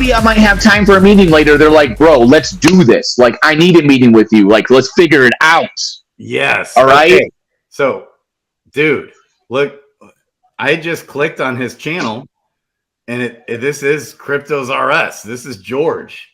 maybe I might have time for a meeting later. They're like, bro, let's do this. Like, I need a meeting with you. Like, let's figure it out. Yes. All right. Okay. So, dude, look, I just clicked on his channel, and this is Cryptos R Us. This is George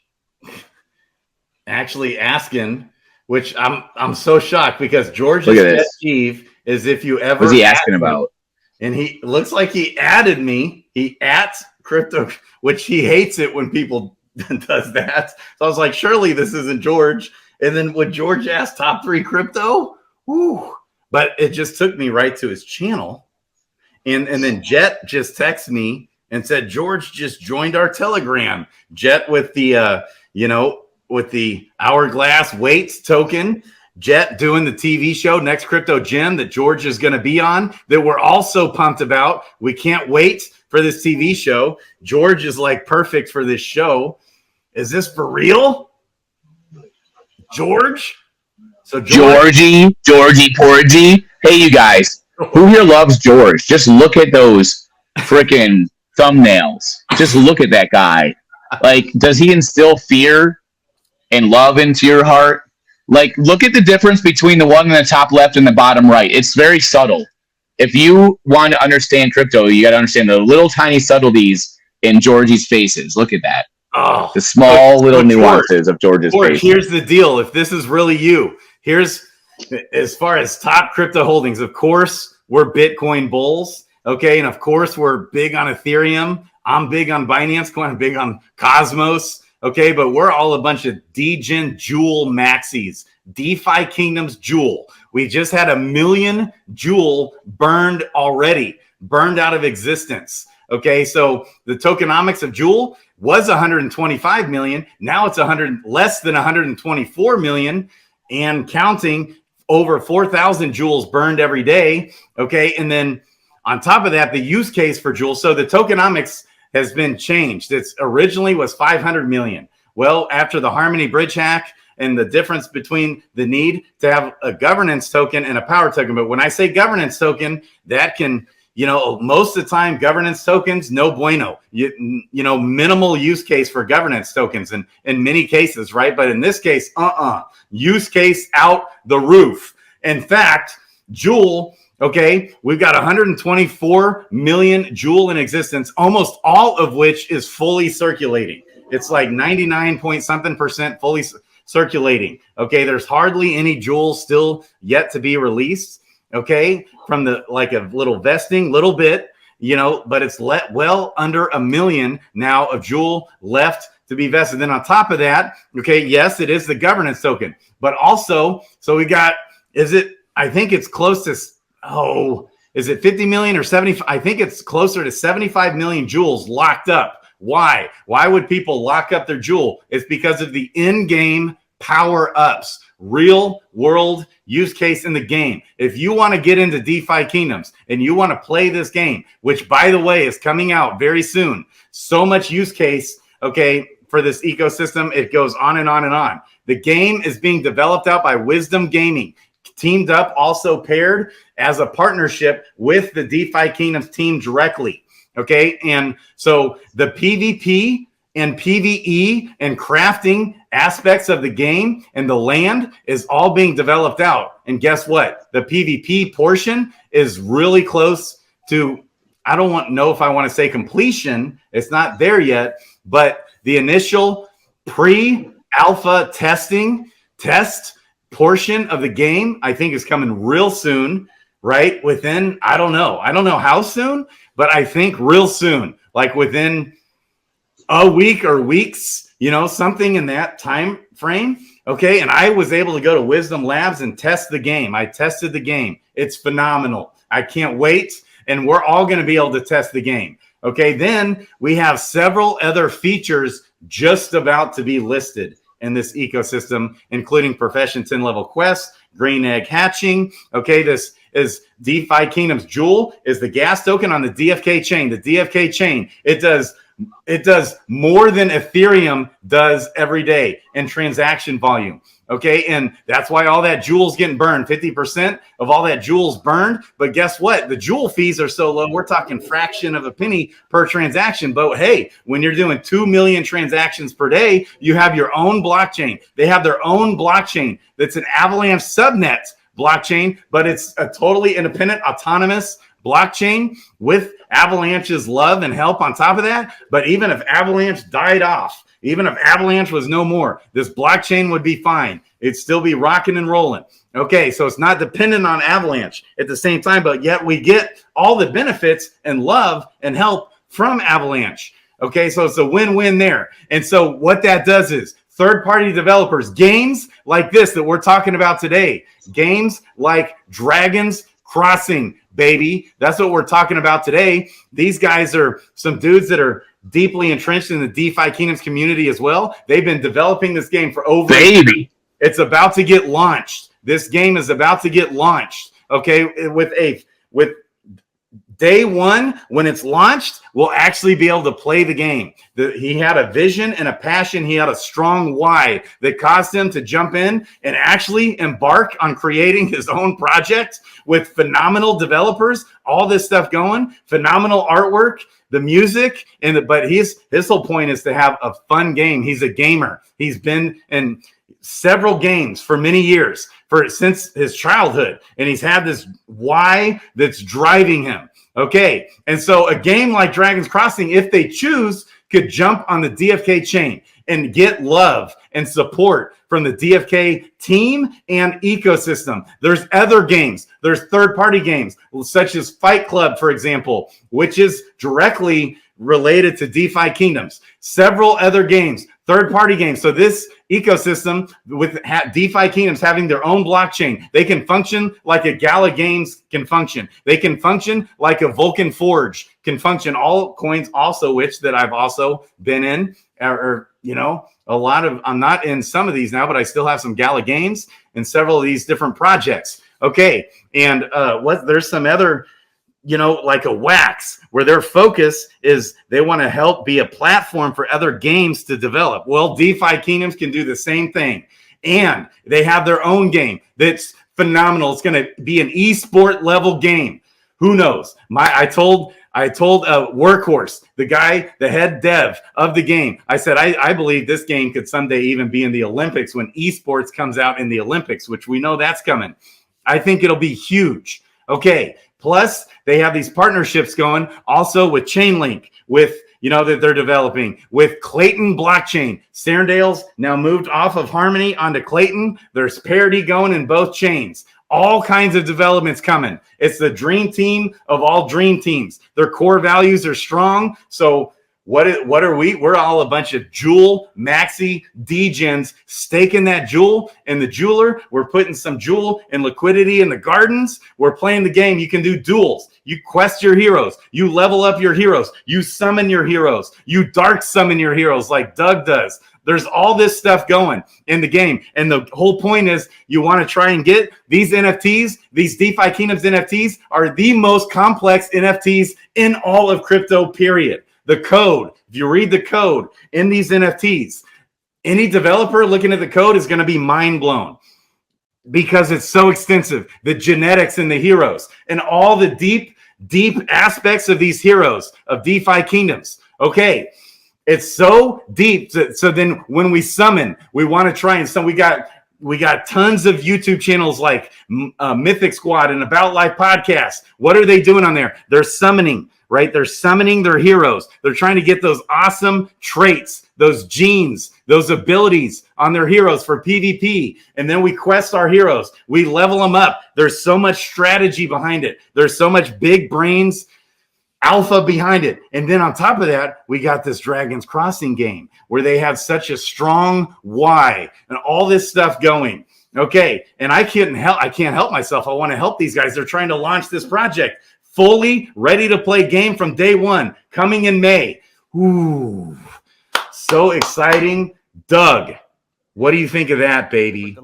actually asking, which I'm so shocked because George's pet peeve is if you ever. What's he asking about? And he looks like he added me. He at crypto, which he hates it when people does that. So I was like, surely this isn't George. And then when George asked top 3 crypto, whoo, but it just took me right to his channel. And then Jet just texted me and said, George just joined our Telegram. Jet with the, with the hourglass weights token. Jet doing the TV show, Next Crypto Gym, that George is going to be on, that we're also pumped about. We can't wait for this TV show. George is like perfect for this show. Is this for real? George? So Georgie, Porgy. Hey, you guys, who here loves George? Just look at those freaking thumbnails. Just look at that guy. Like, does he instill fear and love into your heart? Like, look at the difference between the one in the top left and the bottom right. It's very subtle. If you want to understand crypto, you got to understand the little tiny subtleties in Georgie's faces. Look at that. Oh, the small little nuances of George's face. Here's the deal. If this is really you, here's as far as top crypto holdings. Of course, we're Bitcoin bulls. Okay. And of course, we're big on Ethereum. I'm big on Binance Coin. I'm big on Cosmos. Okay, but we're all a bunch of degen jewel maxis, DeFi Kingdoms jewel. We just had 1 million jewel burned already, burned out of existence. Okay, so the tokenomics of jewel was 125 million. Now it's less than 124 million and counting. Over 4,000 jewels burned every day. Okay, and then on top of that, the use case for jewel. So the tokenomics has been changed. It's originally was 500 million. Well, after the Harmony bridge hack and the difference between the need to have a governance token and a power token. But when I say governance token, that can, most of the time, governance tokens, no bueno, minimal use case for governance tokens in many cases, right? But in this case, use case out the roof. In fact, Jewel, okay, we've got 124 million Jewel in existence, almost all of which is fully circulating. It's like 99 point something % fully circulating. Okay, there's hardly any Jewel still yet to be released. Okay, from the like a little vesting, little bit, but it's well under 1 million now of Jewel left to be vested. Then on top of that, okay, yes, it is the governance token, but also, so we got, I think it's close to, is it 50 million or 70? I think it's closer to 75 million jewels locked up. Why? Why would people lock up their jewel? It's because of the in-game power ups, real world use case in the game. If you want to get into DeFi Kingdoms and you want to play this game, which by the way is coming out very soon, so much use case, okay, for this ecosystem, it goes on and on and on. The game is being developed out by Wisdom Gaming, teamed up, also paired as a partnership with the DeFi Kingdoms team directly. Okay. And so the PvP and PvE and crafting aspects of the game and the land is all being developed out. And guess what? The PvP portion is really close to, I don't know if I want to say completion. It's not there yet, but the initial pre-alpha test portion of the game, I think is coming real soon, right? Within, I don't know how soon, but I think real soon, like within a week or weeks, something in that time frame. Okay. And I was able to go to Wisdom Labs and test the game. I tested the game. It's phenomenal. I can't wait. And we're all going to be able to test the game. Okay. Then we have several other features just about to be listed in this ecosystem, including Profession 10 level quests, green egg hatching. Okay. This is DeFi Kingdoms Jewel is the gas token on the DFK chain. The DFK chain, it does more than Ethereum does every day in transaction volume. Okay, and that's why all that jewels getting burned. 50% of all that jewels burned. But guess what? The jewel fees are so low. We're talking fraction of a penny per transaction. But hey, when you're doing 2 million transactions per day, you have your own blockchain. They have their own blockchain that's an Avalanche subnet blockchain, but it's a totally independent, autonomous blockchain with Avalanche's love and help on top of that. But even if Avalanche died off, even if Avalanche was no more, this blockchain would be fine. It'd still be rocking and rolling. Okay, so it's not dependent on Avalanche at the same time, but yet we get all the benefits and love and help from Avalanche. Okay, so it's a win-win there. And so what that does is third-party developers, games like this that we're talking about today, games like DragonsCrossing, baby. That's what we're talking about today. These guys are some dudes that are deeply entrenched in the DeFi Kingdoms community as well. They've been developing this game for over a year. It's about to get launched. This game is about to get launched. Okay, with day one, when it's launched, we'll actually be able to play the game. He had a vision and a passion. He had a strong why that caused him to jump in and actually embark on creating his own project with phenomenal developers, all this stuff going, phenomenal artwork, the music, but his whole point is to have a fun game. He's a gamer. He's been in several games for many years, since his childhood, and he's had this why that's driving him. Okay, and so a game like DragonsCrossing, if they choose, could jump on the DFK chain and get love and support from the DFK team and ecosystem. There's other games. There's third-party games, such as Fight Club, for example, which is directly related to DeFi Kingdoms. Several other games, third-party games. So this ecosystem with DeFi Kingdoms having their own blockchain, they can function like a Gala Games can function. They can function like a Vulcan Forge can function. All coins also, which that I've also been in, or a lot of, I'm not in some of these now, but I still have some Gala Games and several of these different projects. Okay, and there's some other, like a Wax, where their focus is they want to help be a platform for other games to develop. Well, DeFi Kingdoms can do the same thing. And they have their own game that's phenomenal. It's going to be an esport level game. Who knows? I told Workhorse, the head dev of the game, I said, I believe this game could someday even be in the Olympics when esports comes out in the Olympics, which we know that's coming. I think it'll be huge. Okay. Plus, they have these partnerships going also with Chainlink, with, that they're developing, with Clayton blockchain. Serendale's now moved off of Harmony onto Clayton. There's parity going in both chains. All kinds of developments coming. It's the dream team of all dream teams. Their core values are strong. So what are we? We're all a bunch of jewel maxi degens staking that jewel in the jeweler. We're putting some jewel and liquidity in the gardens. We're playing the game. You can do duels. You quest your heroes. You level up your heroes. You summon your heroes. You dark summon your heroes like Doug does. There's all this stuff going in the game. And the whole point is you want to try and get these NFTs, these DeFi Kingdoms NFTs are the most complex NFTs in all of crypto, period. The code, if you read the code in these NFTs, any developer looking at the code is going to be mind blown because it's so extensive. The genetics and the heroes and all the deep aspects of these heroes of DeFi Kingdoms. Okay. It's so deep. So then when we summon, we want to try and summon. We got tons of YouTube channels like Mythic Squad and About Life Podcast. What are they doing on there? They're summoning, right? They're summoning their heroes. They're trying to get those awesome traits, those genes, those abilities on their heroes for PvP. And then we quest our heroes. We level them up. There's so much strategy behind it. There's so much big brains alpha behind it. And then on top of that, we got this DragonsCrossing game where they have such a strong why and all this stuff going. Okay. And I can't help myself. I want to help these guys. They're trying to launch this project fully ready to play game from day one, coming in May. Ooh, so exciting. Doug, what do you think of that, baby?